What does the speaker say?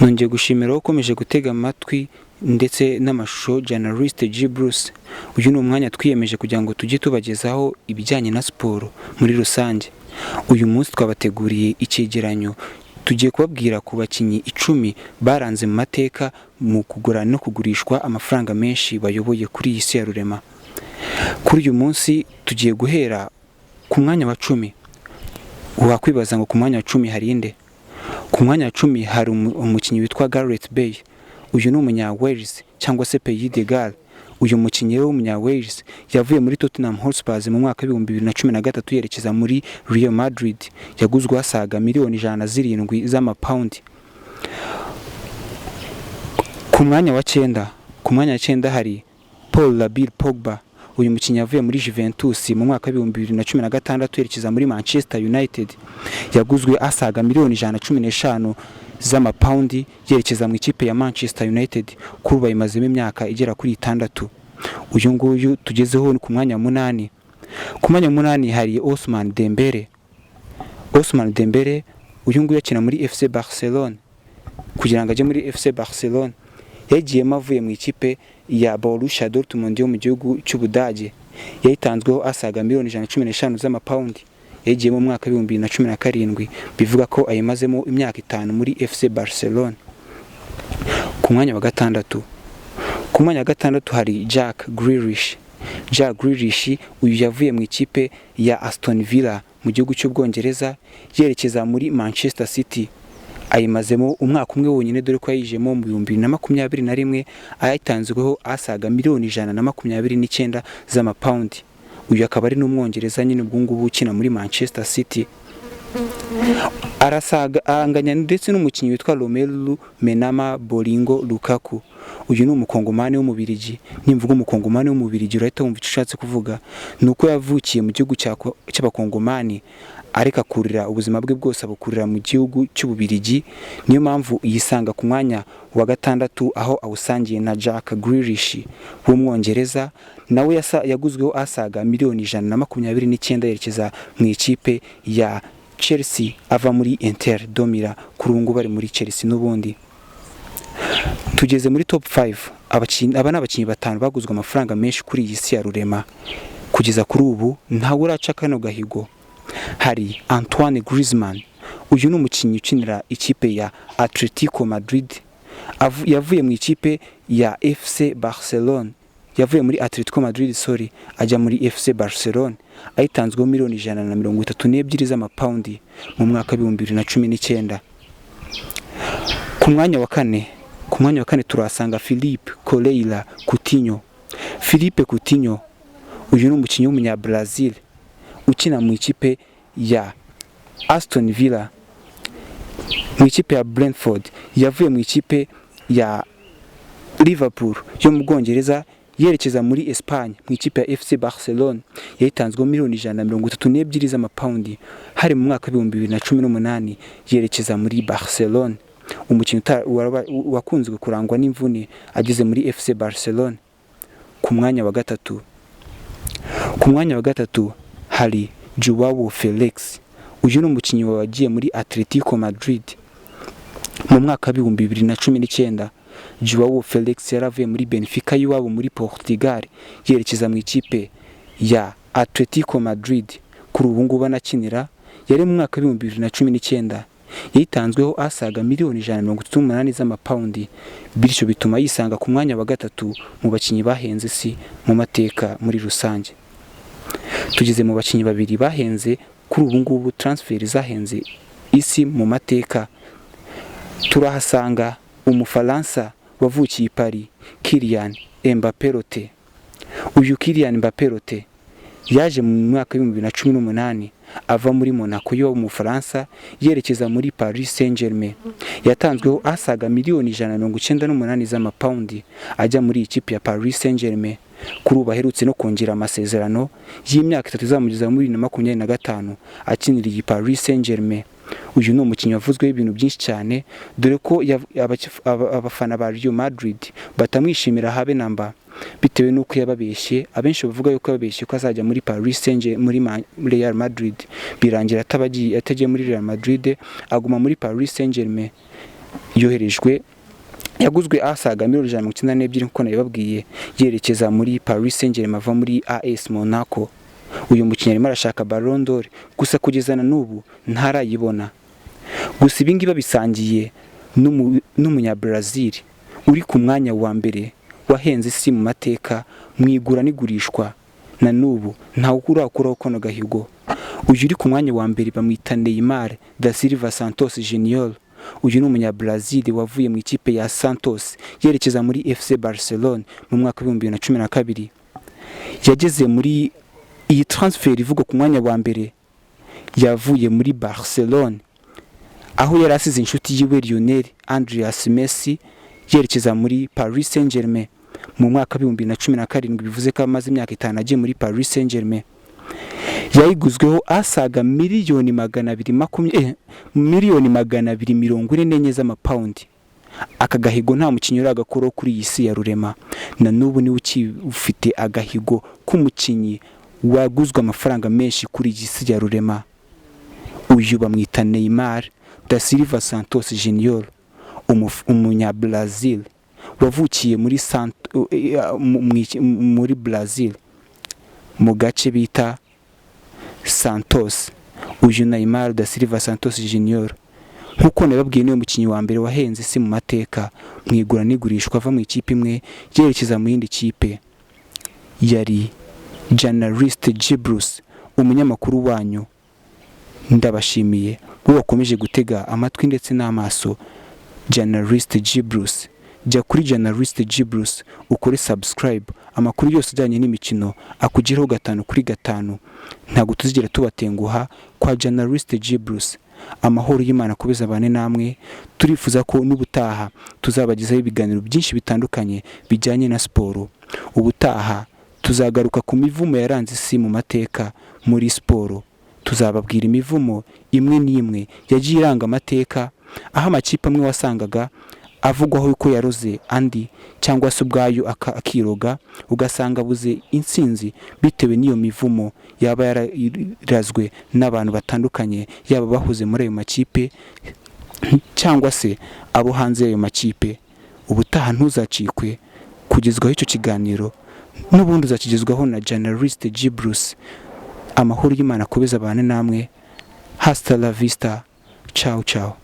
Nongeye gushimira ukomeje gutega amatwi ndetse n'amashusho Journalist G Bruce. Uyu ni umwanya twiyemeje kugira ngo tujye tubagezaho ibijyanye na siporo muri rusange. Uyu munsi twabateguriye icyegeranyo tugiye kubabwira ku bakinnyi 10 baranze mu mateka mu kugura no kugurishwa amafaranga menshi bayoboye kuri iyi si ya rurema. Kuri uyu munsi tugiye guhera ku mwanya wa 10. Wakwibaza ngo ku mwanya wa 10 hari inde? Ku mwanya wa 10 hari umukinnyi witwa Gareth Bale. Uyu ni umunya Wales cyangwa se Pays de Galles. Uyu mukinnyi w'umunya Wales yavuye muri Tottenham Hotspur mu mwaka wa 2013 yerekeza muri Real Madrid. Yaguzwe asaga miliyoni 107 z'amapaundi. Ku mwanya wa 9 hari Paul Labil Pogba. Uyu mukinnyi yavuye muri Juventus mu mwaka wa 2016 yerekeza muri Manchester United. Yaguzwe asaga miliyoni 115 z'amapaundi yerekeza mu ikipe ya Manchester United. Kuba imazemo imyaka igera kuri 6. Uyu nguyu tugezeho ku mwanya wa 8. Ku mwanya wa 8 hari Ousmane Dembele. Ousmane Dembele uyu nguyu akina muri FC Barcelona. Kugira ngo ajye muri FC Barcelona yagiyemo avuye mu ikipe ya Borussia Dortmund yo mu gihugu cy'Ubudage. Yayitanzweho asaga miliyoni 115 z'amapaundi. Yagiyemo mu mwaka wa 2017 bivuga ko ayimazemo imyaka 5 muri FC Barcelona. Ku mwanya wa 6. Ku mwanya wa 6 hari Jack Grealish. Jack Grealish uyu yavuye mu ikipe ya Aston Villa mu gihugu cy'Ubwongereza yerekeza muri Manchester City. Ayimazemo umwaka umwe wonyine dore ko yayijemo mu 2021 ayatanzweho asaga miliyoni 129 z'amapaundi. Uyu akaba ari n'umwongereza nyine ubwo ngubu ukina muri Manchester City. Anganya ndetse n'umukinnyi witwa Romelu Menama Bolingo Lukaku. Uyu ni umukongomani w'umubirigi. Nimvuga umukongomani w'umubirigi urahita wumva icyo ushatse kuvuga. Nuko yavukiye mu gihugu cy'abakongomani areka kurira ubuzima bwe bwose abukurira mu gihugu cy'Ububirigi. Niyo mpamvu yisanga ku mwanya wa 6 aho awusangiye na Jack Grealish w'umwongereza. Nawe yaguzweho asaga miliyoni 129 yerekeza mu ikipe ya Chelsea ava muri Inter Domira. Kuri ubu bari muri Chelsea n'ubundi. Tugeze muri top 5. Aba n'abakinnyi 5 baguzwe amafaranga menshi kuri iyi si ya rurema. Kugeza kuri ubu ntawe uraca kano gahigo. Hari Antoine Griezmann. Uyu ni umukinnyi ukinira ikipe ya Atletico Madrid. Yavuye mu ikipe ya FC Barcelona. Yavuye muri Atletico Madrid ajya muri FC Barcelona. Ayitanzweho miliyoni 132 z'amapaundi mu mwaka wa 2019. Ku mwanya wa 4 turasanga Philippe Coutinho. Philippe Coutinho uyu ni umukinnyi w'umunya Brazil ukina mu ikipe ya Aston Villa, mu ikipe ya Brentford. Yavuye mu ikipe ya Liverpool yo mu Bwongereza yerekeza muri Espagne mu ikipe ya FC Barcelona. Yayitanzweho miliyoni 132 z'amapaundi hari mu mwaka wa 2018 yerekeza muri Barcelona. Umukinnyi wakunzwe kurangwa n'imvune ageze muri FC Barcelona. Ku mwanya wa 3 hari Joao Felix. Uyu ni umukinnyi wagiye muri Atletico Madrid mu mwaka wa 2019. Joao Felix yaravuye muri Benfica y'iwabo muri Portugal yerekeza mu ikipe ya Atletico Madrid. Kuri ubu ngubu anakinira yari mu mwaka wa 2019. Yayitanzweho asaga miliyoni 138 z'amapaundi. Bityo bituma yisanga ku mwanya wa 3 mu bakinnyi bahenze si mu mateka muri rusange. Tugeze mu bakinnyi 2 bahenze kuri ubu ngubu transfer zahenze isi mu mateka. Turahasanga Umufaransa wavukiye Paris, Kylian Mbappé. Uyu Kylian Mbappé yaje mu mwaka wa 2018 ava muri Monaco yo mu Faransa yerekeza muri Paris Saint-Germain. Yatanzweho asaga miliyoni 198 z'amapaundi ajya muri ikipe ya Paris Saint-Germain. Kuri ubu aherutse no kongera amasezerano y'imyaka 3 zamugeza muri 2025 akinira iyi Paris Saint-Germain. Uyu ni umukinnyi wavuzweho ibintu byinshi cyane dore ko abafana ba Real Madrid batamwishimira habe namba bitewe nuko yababeshye. Abenshi bavuga yuko yababeshye ko azajya muri Paris Saint-Germain muri Real Madrid. Birangira atagiye muri Real Madrid aguma muri Paris Saint-Germain. yoherejwe yaguzwe asaga miliyoni 192 nkuko nabibabwiye, yerekeza muri Paris Saint-Germain ava muri AS Monaco. Uyu mukinnyi arimo arashaka Ballon d'Or, gusa kugezana n'ubu ntarayibona. Gusa ibingi babisangiye n'umunya Brazil uri ku mwanya wa mbere wahenze isi mu mateka mwigura nigurishwa, na n'ubu ntawe urakuraho kono gahigo. Uyu uri ku mwanya wa mbere bamwita Neymar da Silva Santos Junior. Uyu ni umunya Brazil wavuye mu ikipe ya Santos yerekeza muri FC Barcelona mu mwaka wa 2012. Yageze muri iyi transfer ivuga ku mwanya wa mbere, yavuye muri Barcelona aho yari asize inshuti yiwe Lionel Andreas Messi yerekeza muri Paris Saint-Germain mu mwaka wa 2017, bivuze ko amaze imyaka 5 agiye muri Paris Saint-Germain. Yayiguzweho asaga miliyoni 240 z'amapaundi. Aka gahigo nta mukinnyi uragakora kuri iyi si ya rurema, na n'ubu ni ukifite agahigo k'umukinnyi waguzwe amafaranga menshi kuri iyi si ya rurema. Uyu bamwita Neymar da Silva Santos Junior, umunya Brazil wavukiye muri Brazil mu gace bita Santos. Uyu Neymar da Silva Santos Junior nkuko nababwiye niwe mukinnyi wa mbere wahenze isi mu mateka mwigura nigurishwa ava mu ikipe imwe yerekeza mu yindi kipe. Yari journalist Gibrus, umunyamakuru wanyu. Ndabashimiye bo bakomeje gutega amatwi ndetse n'amaso journalist Gibrus. Jya kuri journalist Gibrus ukore subscribe, amakuru yose ajyanye n'imikino akugeraho 5 kuri 5. Ntago tuzigera tubatenguha kwa journalist Gibrus. Amahoro y'Imana kubeza bane namwe. Turifuza ko n'ubutaha tuzabagezaho ibiganiro byinshi bitandukanye bijyanye na siporo. Ubutaha tuzagaruka ku mivumo yaranze isi mu mateka muri siporo. Tuzababwira imivumo imwe n'imwe yagiye iranga amateka, aho amakipe amwe wasangaga avugwaho yuko yaroze andi cyangwa se ubwayo akiroga, ugasanga abuze insinzi bitewe n'iyo mivumo yaba yararazwe n'abantu batandukanye, yaba bahuze muri ayo makipe cyangwa se abo hanze y'ayo makipe. Ubutaha ntuzacikwe kugezwaho icyo kiganiro, n'ubundi uzakigezwaho na journalist Gibrus. Amahoro y'Imana kubeza bane namwe. Hasta la vista. Ciao ciao.